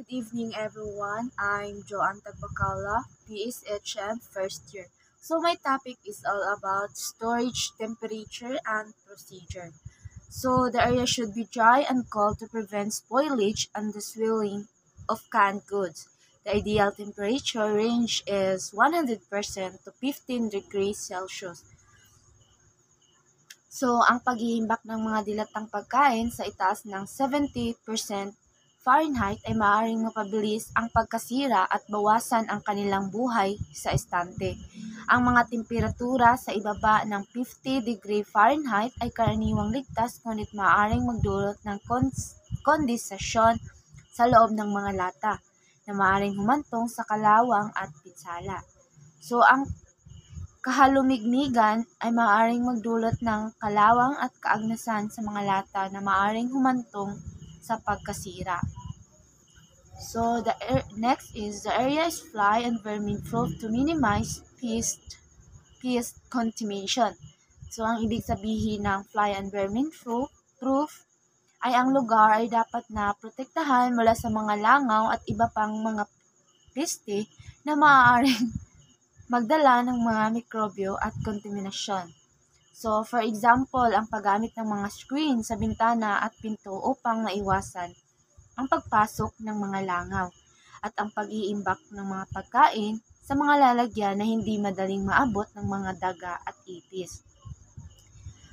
Good evening, everyone. I'm Joanne Tagbakala, PSHM first year. So my topic is all about storage temperature and procedure. So the area should be dry and cold to prevent spoilage and the swelling of canned goods. The ideal temperature range is 100% to 15 degrees Celsius. So, ang paghihimbak ng mga dilatang pagkain sa itaas ng 70% Fahrenheit ay maaaring mapabilis ang pagkasira at bawasan ang kanilang buhay sa estante. Ang mga temperatura sa ibaba ng 50 Fahrenheit ay karaniwang ligtas ngunit maaaring magdulot ng kondensasyon sa loob ng mga lata na maaaring humantong sa kalawang at pinsala. So, ang kahalumigmigan ay maaaring magdulot ng kalawang at kaagnasan sa mga lata na maaaring humantong sa pagkasira. So, next is the area is fly and vermin proof to minimize pest contamination. So, ang ibig sabihin ng fly and vermin proof ay ang lugar ay dapat na protektahan mula sa mga langaw at iba pang mga peste na maaaring magdala ng mga mikrobyo at kontaminasyon. So, for example, ang paggamit ng mga screen sa bintana at pinto upang maiwasan ang pagpasok ng mga langaw at ang pag-iimbak ng mga pagkain sa mga lalagyan na hindi madaling maabot ng mga daga at ipis.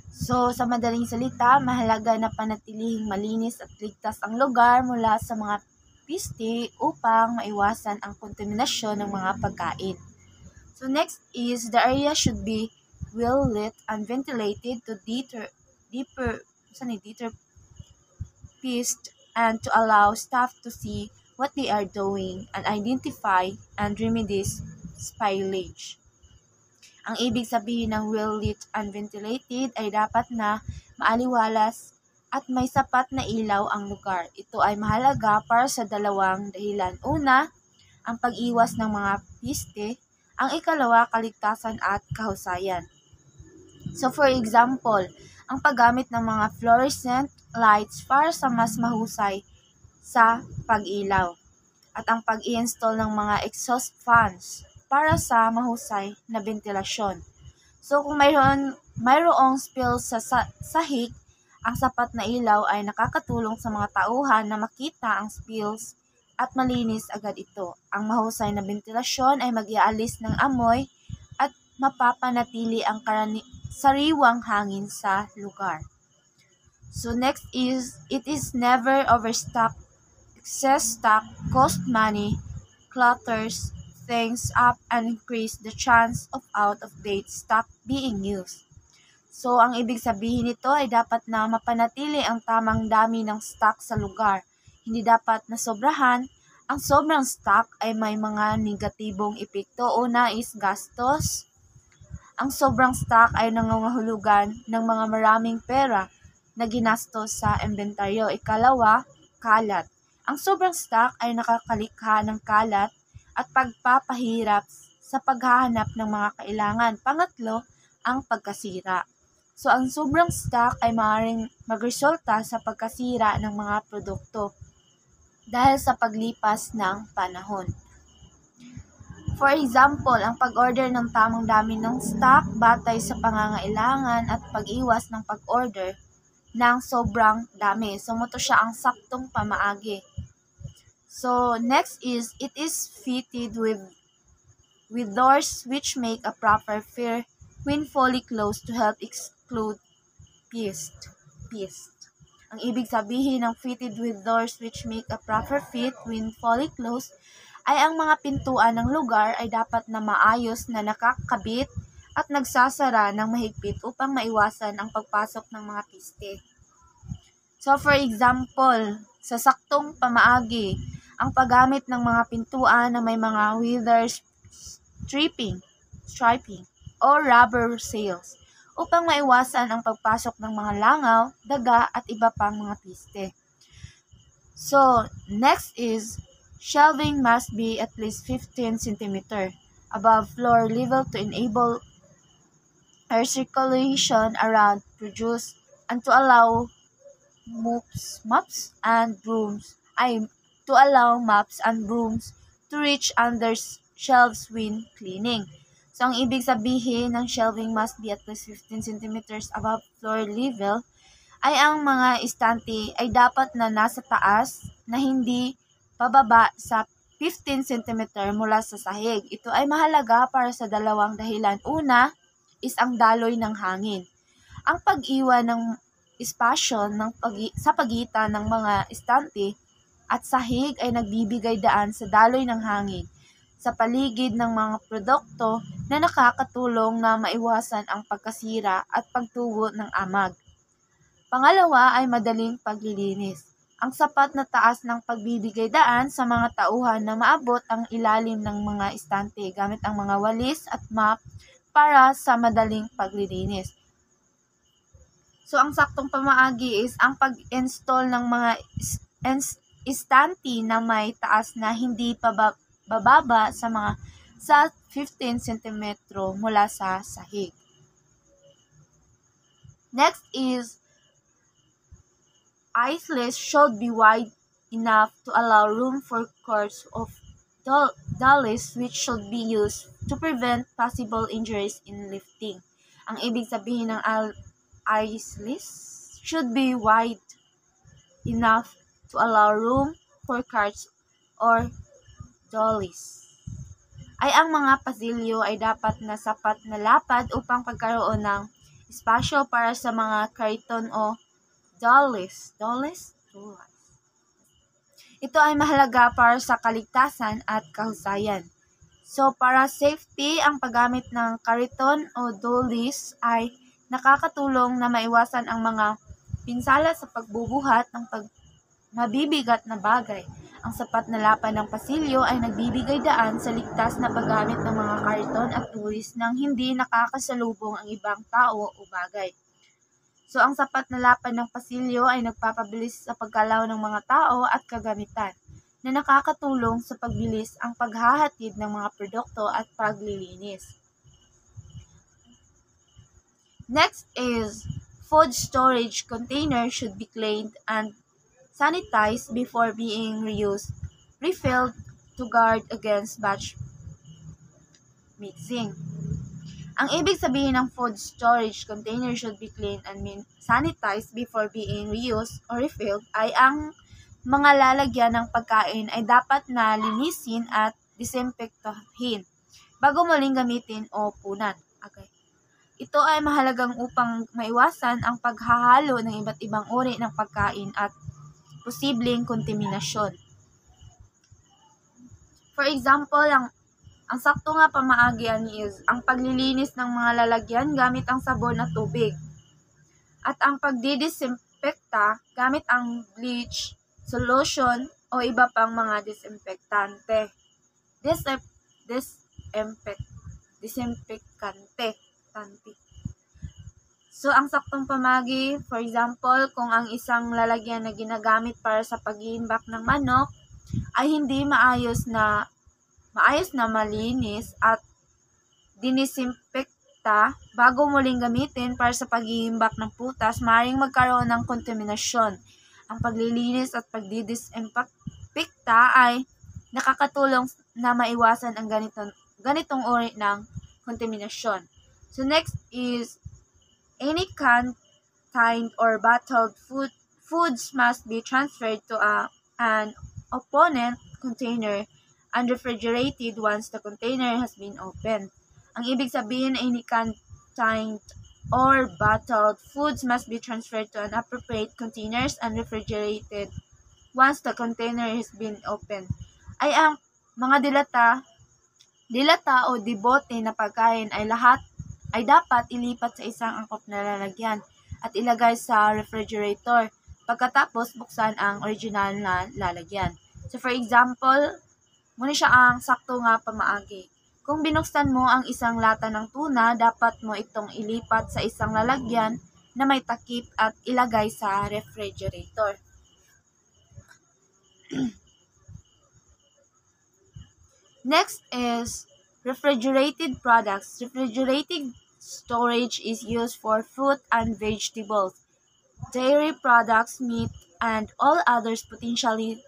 So, sa madaling salita, mahalaga na panatilihing malinis at ligtas ang lugar mula sa mga peste upang maiwasan ang kontaminasyon ng mga pagkain. So next is the area should be well lit and ventilated to deter pest and to allow staff to see what they are doing and identify and remedies spillage. Ang ibig sabihin ng well lit and ventilated ay dapat na maaliwalas at may sapat na ilaw ang lugar. Ito ay mahalaga para sa dalawang dahilan. Una, ang pag-iwas ng mga peste. Ang ikalawa, kaligtasan at kahusayan. So for example, ang paggamit ng mga fluorescent lights para sa mas mahusay sa pag-ilaw at ang pag-i-install ng mga exhaust fans para sa mahusay na ventilasyon. So kung mayroong spill sa sahig, ang sapat na ilaw ay nakakatulong sa mga tauhan na makita ang spills at malinis agad ito. Ang mahusay na ventilasyon ay mag-iaalis ng amoy at mapapanatili ang sariwang hangin sa lugar. So next is, it is never overstock. Excess stock cost money, clutters things up and increase the chance of out-of-date stock being used. So ang ibig sabihin nito ay dapat na mapanatili ang tamang dami ng stock sa lugar. Hindi dapat na sobrahan. Ang sobrang stock ay may mga negatibong epekto. Una is gastos. Ang sobrang stock ay nangangahulugan ng mga maraming pera na ginastos sa inventaryo. Ikalawa, kalat. Ang sobrang stock ay nakakalikha ng kalat at pagpapahirap sa paghahanap ng mga kailangan. Pangatlo, ang pagkasira. So, ang sobrang stock ay maaaring magresulta sa pagkasira ng mga produkto dahil sa paglipas ng panahon. For example, ang pag-order ng tamang dami ng stock batay sa pangangailangan at pag-iwas ng pag-order ng sobrang dami. So, ito siya ang saktong pamaagi. So, next is, it is fitted with doors which make a proper fit when fully closed to help exclude pest. Ang ibig sabihin ng fitted with doors which make a proper fit when fully closed ay ang mga pintuan ng lugar ay dapat na maayos na nakakabit at nagsasara ng mahigpit upang maiwasan ang pagpasok ng mga peste. So for example, sa saktong pamaagi, ang paggamit ng mga pintuan na may mga weather striping o rubber seals upang maiwasan ang pagpasok ng mga langaw, daga at iba pang mga peste. So, next is, shelving must be at least 15 cm above floor level to enable air circulation around produce and to allow mops and brooms to to allow mops and brooms to reach under shelves when cleaning. So, ang ibig sabihin ng shelving must be at least 15 centimeters above floor level ay ang mga estante ay dapat na nasa taas na hindi pababa sa 15 cm mula sa sahig. Ito ay mahalaga para sa dalawang dahilan. Una is ang daloy ng hangin. Ang pag-iwan ng espasyo sa pagitan ng mga estante at sahig ay nagbibigay daan sa daloy ng hangin sa paligid ng mga produkto na nakakatulong na maiwasan ang pagkasira at pagtubo ng amag. Pangalawa ay madaling paglilinis. Ang sapat na taas ng pagbibigay daan sa mga tauhan na maabot ang ilalim ng mga estante gamit ang mga walis at mop para sa madaling paglilinis. So, ang saktong pamaagi is ang pag-install ng mga estante na may taas na hindi bababa sa 15 cm mula sa sahig. Next is isles should be wide enough to allow room for cords of dollies which should be used to prevent possible injuries in lifting. Ang ibig sabihin ng isles should be wide enough to allow room for carts or dollies. Ay ang mga pasilyo ay dapat na sapat na lapad upang pagkaroon ng espasyo para sa mga kariton o dollies. Ito ay mahalaga para sa kaligtasan at kahusayan. So, para safety, ang paggamit ng kariton o dollies ay nakakatulong na maiwasan ang mga pinsala sa pagbubuhat ng mabibigat na bagay. Ang sapat na lapad ng pasilyo ay nagbibigay daan sa ligtas na paggamit ng mga kariton at dollies nang hindi nakakasalubong ang ibang tao o bagay. So, ang sapat na lapad ng pasilyo ay nagpapabilis sa pagkalaw ng mga tao at kagamitan na nakakatulong sa pagbilis ang paghahatid ng mga produkto at paglilinis. Next is, food storage containers should be cleaned and sanitized before being reused, refilled to guard against batch mixing. Ang ibig sabihin ng food storage container should be cleaned and sanitized before being reused or refilled ay ang mga lalagyan ng pagkain ay dapat na linisin at disinfektahin bago muling gamitin o punan. Okay. Ito ay mahalagang upang maiwasan ang paghahalo ng iba't ibang uri ng pagkain at posibleng kontaminasyon. For example, ang sakto nga pamaagian is ang paglilinis ng mga lalagyan gamit ang sabon at tubig. At ang pagdidisinfekta gamit ang bleach, solution o iba pang mga disinfektante. Disinfekante. So, ang saktong pamagi, for example, kung ang isang lalagyan na ginagamit para sa paghihimbak ng manok ay hindi maayos na malinis at dinisinfekta bago muling gamitin para sa paghihimbak ng prutas, maaaring magkaroon ng kontaminasyon. Ang paglilinis at pagdidisinfekta ay nakakatulong na maiwasan ang ganitong uri ng kontaminasyon. So next is, any canned or bottled foods must be transferred to an opponent container and refrigerated once the container has been opened. Ang ibig sabihin ay any canned or bottled foods must be transferred to an appropriate containers and refrigerated once the container has been opened. Ay ang mga dilata o dibote na pagkain ay dapat ilipat sa isang angkop na lalagyan at ilagay sa refrigerator pagkatapos buksan ang original na lalagyan. So for example, muna siya ang sakto nga pamaagi. Kung binuksan mo ang isang lata ng tuna, dapat mo itong ilipat sa isang lalagyan na may takip at ilagay sa refrigerator. Next is refrigerated products. Refrigerated storage is used for fruit and vegetables, dairy products, meat, and all others potentially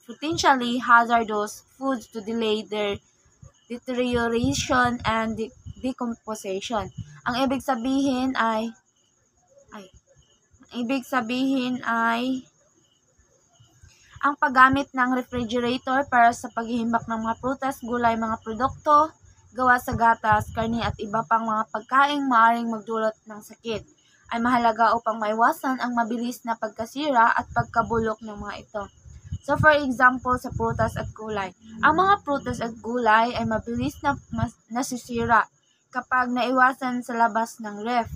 potentially hazardous foods to delay their deterioration and decomposition. Ang ibig sabihin ay ay ang paggamit ng refrigerator para sa paghihimbak ng mga prutas, gulay, mga produkto gawa sa gatas, karne at iba pang mga pagkaing maaaring magdulot ng sakit ay mahalaga upang maiwasan ang mabilis na pagkasira at pagkabulok ng mga ito. So for example, sa prutas at gulay. Ang mga prutas at gulay ay mabilis na nasisira kapag naiwasan sa labas ng ref.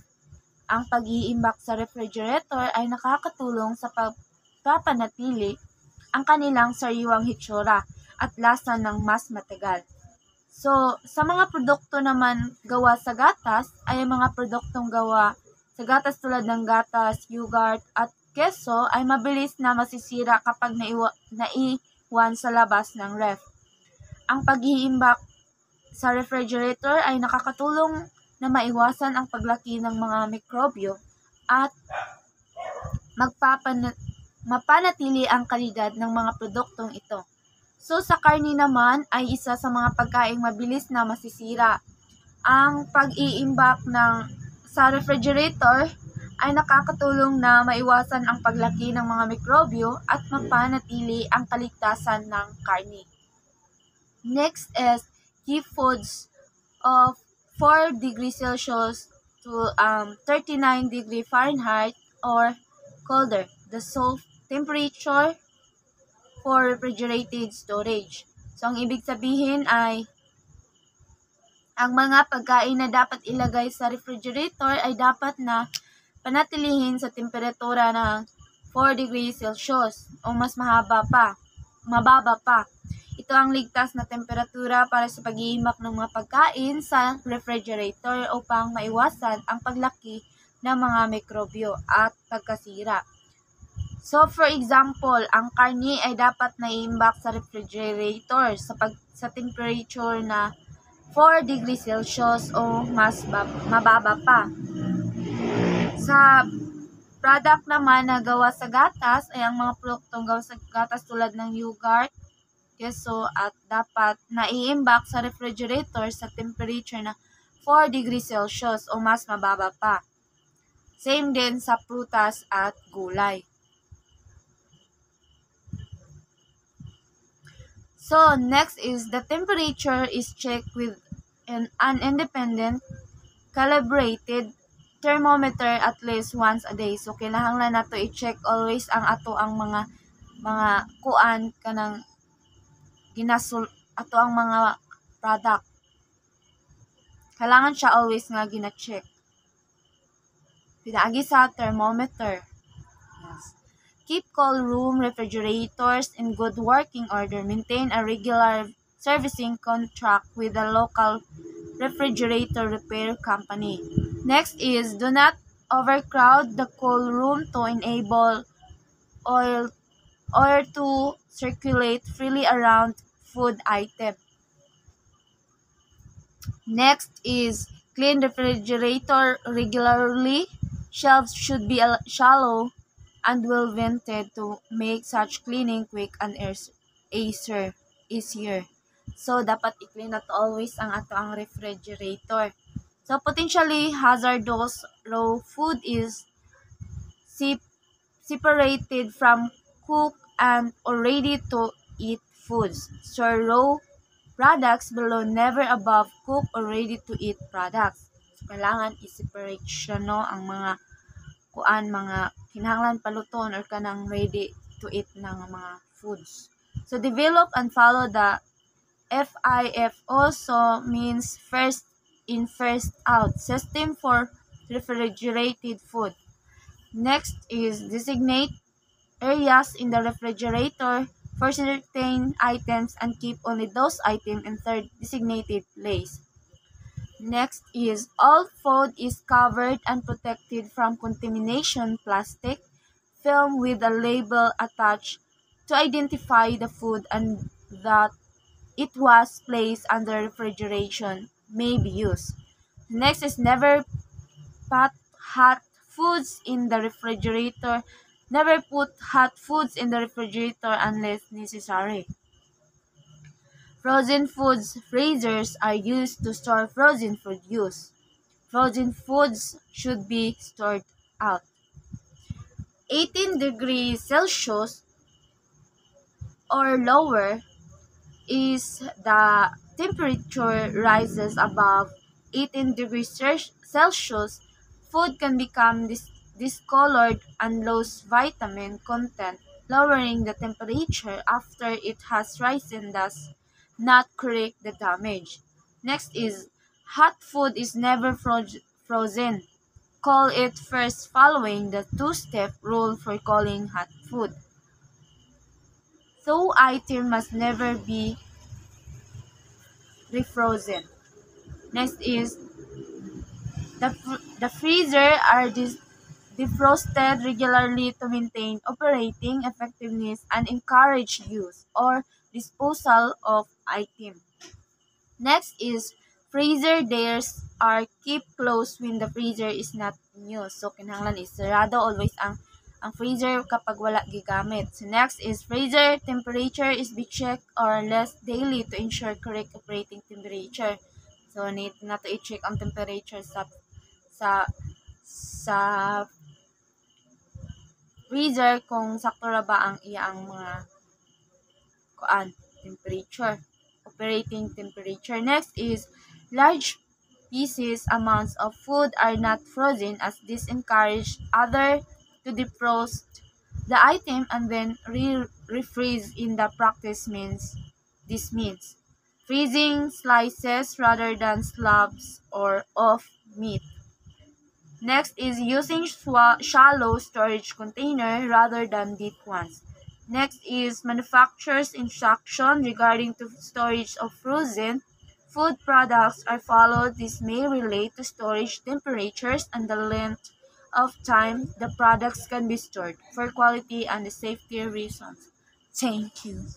Ang pag-iimbak sa refrigerator ay nakakatulong sa pagpapanatili ang kanilang sariwang hitsura at lasa ng mas matagal. So, sa mga produkto naman gawa sa gatas, ay mga produktong gawa sa gatas tulad ng gatas, yogurt, at keso ay mabilis na masisira kapag naiwan sa labas ng ref. Ang pag-iimbak sa refrigerator ay nakakatulong na maiwasan ang paglaki ng mga mikrobyo at mapanatili ang kalidad ng mga produktong ito. So sa karne naman ay isa sa mga pagkaing mabilis na masisira. Ang pag-iimbak sa refrigerator ay nakakatulong na maiwasan ang paglaki ng mga mikrobyo at mapanatili ang kaligtasan ng karne. Next is keep foods of 4 degrees Celsius to 39 degree Fahrenheit or colder. The soft temperature for refrigerated storage. So, ang ibig sabihin ay ang mga pagkain na dapat ilagay sa refrigerator ay dapat na panatilihin sa temperatura ng 4 degrees Celsius o mas mababa pa. Ito ang ligtas na temperatura para sa pag-iimbak ng mga pagkain sa refrigerator upang maiwasan ang paglaki ng mga mikrobyo at pagkasira. So, for example, ang karne ay dapat na iimbak sa refrigerator sa temperature na 4 degrees Celsius o mas mababa pa. Sa product naman na gawa sa gatas ay ang mga produktong gawa sa gatas tulad ng yogurt, keso at dapat na iimbak sa refrigerator sa temperature na 4 degrees Celsius o mas mababa pa. Same din sa prutas at gulay. So, next is the temperature is checked with an independent, calibrated thermometer at least once a day. So, kailangan na nato i-check always ang mga kuan kanang ato ang mga product. Kailangan siya always nga gina-check. Pinaagi sa thermometer. Yes. Keep cold room refrigerators in good working order. Maintain a regular servicing contract with a local refrigerator repair company. Next is do not overcrowd the cold room to enable oil to circulate freely around food item. Next is clean refrigerator regularly. Shelves should be shallow and well vented to make such cleaning quick and easier. So, dapat i-clean nato always ang refrigerator. So, potentially hazardous raw food is separated from cooked and or ready-to-eat foods. So, raw products below, never above cooked or ready-to-eat products. So, kailangan i-separate siya, no, ang mga kinahanglan paluton or kanang ready to eat ng mga foods. So, develop and follow the FIFO, so means first in, first out system for refrigerated food. Next is designate areas in the refrigerator for certain items and keep only those items in third designated place. Next is all food is covered and protected from contamination plastic film with a label attached to identify the food and that it was placed under refrigeration may be used. Next is never put hot foods in the refrigerator Never put hot foods in the refrigerator unless necessary. Frozen foods freezers are used to store frozen food use. Frozen foods should be stored out. 18 degrees Celsius or lower is the temperature rises above 18 degrees Celsius, food can become discolored and lose vitamin content. Lowering the temperature after it has risen does not correct the damage. Next is hot food is never frozen. Call it first following the two-step rule for calling hot food. So item must never be refrozen. Next is the freezer are defrosted regularly to maintain operating effectiveness and encourage use or disposal of item. Next is freezer doors are kept closed when the freezer is not in use. So kinahanglan is sarado always ang freezer kapag wala gigamit. So next is freezer temperature is be checked or less daily to ensure correct operating temperature. So need na to i-check ang temperature sa freezer kung sakto ra ba ang iyang mga temperature, operating temperature. Next is large pieces amounts of food are not frozen as this encourage other to defrost the item and then refreeze in the practice means freezing slices rather than slabs or of meat. Next is using shallow storage container rather than deep ones. Next is manufacturer's instruction regarding to storage of frozen food products are followed. This may relate to storage temperatures and the length of time the products can be stored for quality and safety reasons. Thank you.